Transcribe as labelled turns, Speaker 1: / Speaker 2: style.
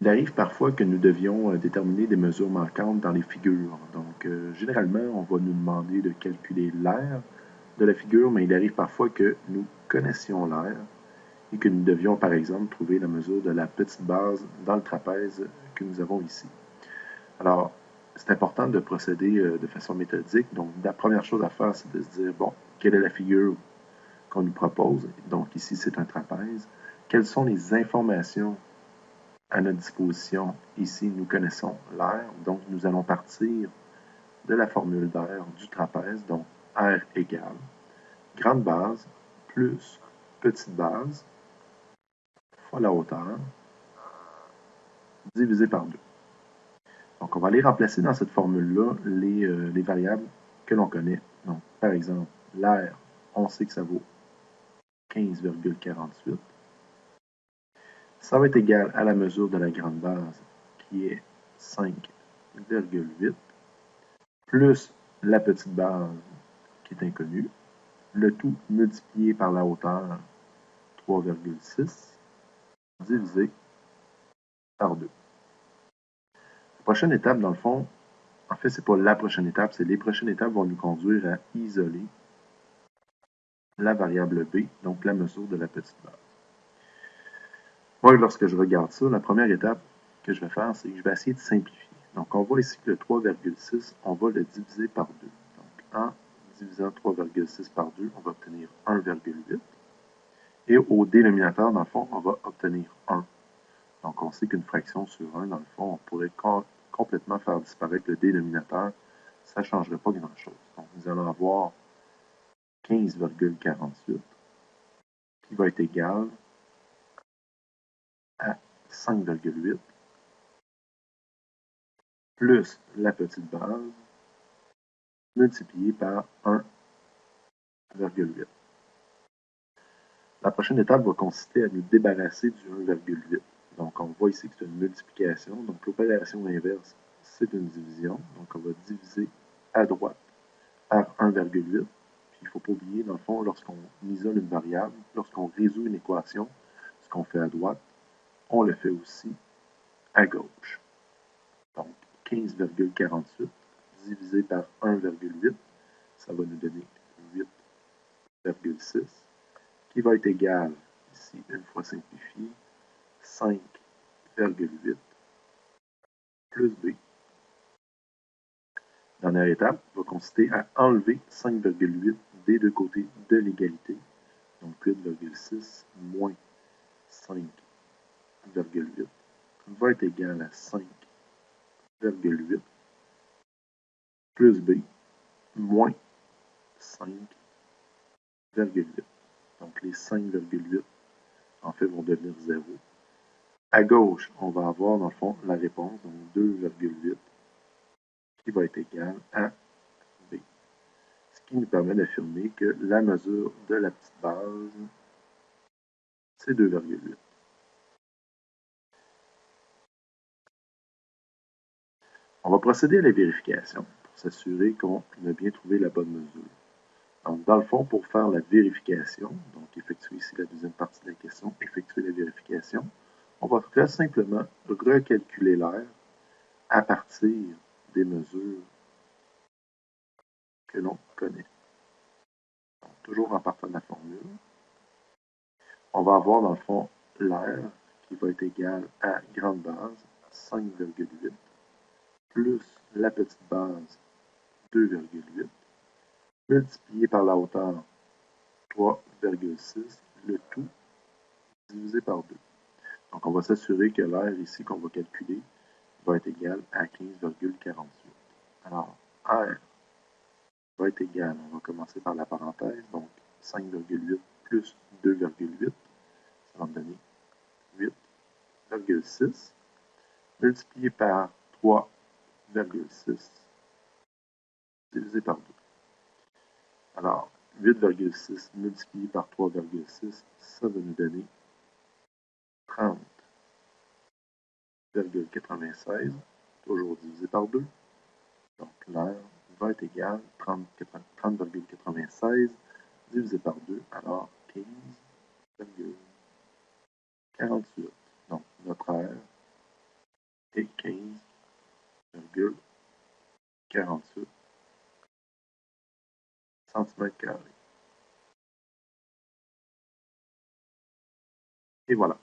Speaker 1: Il arrive parfois que nous devions déterminer des mesures manquantes dans les figures. Donc, généralement, on va nous demander de calculer l'aire de la figure, mais il arrive parfois que nous connaissions l'aire et que nous devions, par exemple, trouver la mesure de la petite base dans le trapèze que nous avons ici. Alors, c'est important de procéder de façon méthodique. Donc, la première chose à faire, c'est de se dire, bon, quelle est la figure qu'on nous propose? Donc, ici, c'est un trapèze. Quelles sont les informations à notre disposition? Ici, nous connaissons l'air. Donc, nous allons partir de la formule d'air du trapèze. Donc, R égale grande base plus petite base fois la hauteur divisé par 2. Donc, on va aller remplacer dans cette formule-là les variables que l'on connaît. Donc, par exemple, l'air, on sait que ça vaut 15,48. Ça va être égal à la mesure de la grande base, qui est 5,8, plus la petite base, qui est inconnue, le tout multiplié par la hauteur, 3,6, divisé par 2. La prochaine étape, dans le fond, en fait, c'est pas la prochaine étape, c'est les prochaines étapes vont nous conduire à isoler la variable b, donc la mesure de la petite base. Moi, lorsque je regarde ça, la première étape que je vais faire, c'est que je vais essayer de simplifier. Donc, on voit ici que le 3,6, on va le diviser par 2. Donc, en divisant 3,6 par 2, on va obtenir 1,8. Et au dénominateur, dans le fond, on va obtenir 1. Donc, on sait qu'une fraction sur 1, dans le fond, on pourrait complètement faire disparaître le dénominateur. Ça ne changerait pas grand-chose. Donc, nous allons avoir 15,48 qui va être égal à 5,8 plus la petite base multiplié par 1,8. La prochaine étape va consister à nous débarrasser du 1,8. Donc, on voit ici que c'est une multiplication. Donc, l'opération inverse, c'est une division. Donc, on va diviser à droite par 1,8. Puis, il ne faut pas oublier, dans le fond, lorsqu'on isole une variable, lorsqu'on résout une équation, ce qu'on fait à droite, on le fait aussi à gauche. Donc, 15,48 divisé par 1,8, ça va nous donner 8,6, qui va être égal, ici, une fois simplifié, 5,8 plus b. Dernière étape va consister à enlever 5,8 des deux côtés de l'égalité. Donc 8,6 moins 5,8 va être égal à 5,8 plus b moins 5,8. Donc les 5,8 en fait vont devenir 0. À gauche, on va avoir dans le fond la réponse, donc 2,8 qui va être égal à b. Ce qui nous permet d'affirmer que la mesure de la petite base, c'est 2,8. On va procéder à la vérification pour s'assurer qu'on a bien trouvé la bonne mesure. Donc, dans le fond, pour faire la vérification, donc effectuer ici la deuxième partie de la question, effectuer la vérification, on va très simplement recalculer l'air à partir des mesures que l'on connaît. Donc, toujours en partant de la formule, on va avoir dans le fond l'air qui va être égal à grande base 5,8 plus la petite base 2,8 multiplié par la hauteur 3,6, le tout divisé par 2. Donc, on va s'assurer que l'air ici qu'on va calculer va être égal à 15,48. Alors, R va être égal, on va commencer par la parenthèse, donc 5,8 plus 2,8, ça va me donner 8,6, multiplié par 3,6, divisé par 2. Alors, 8,6 multiplié par 3,6, ça va nous donner 30,96, toujours divisé par 2. Donc, l'air va être égal à 30,96 divisé par 2, alors 15,48. Donc, notre air et 15,48 cm². Et voilà.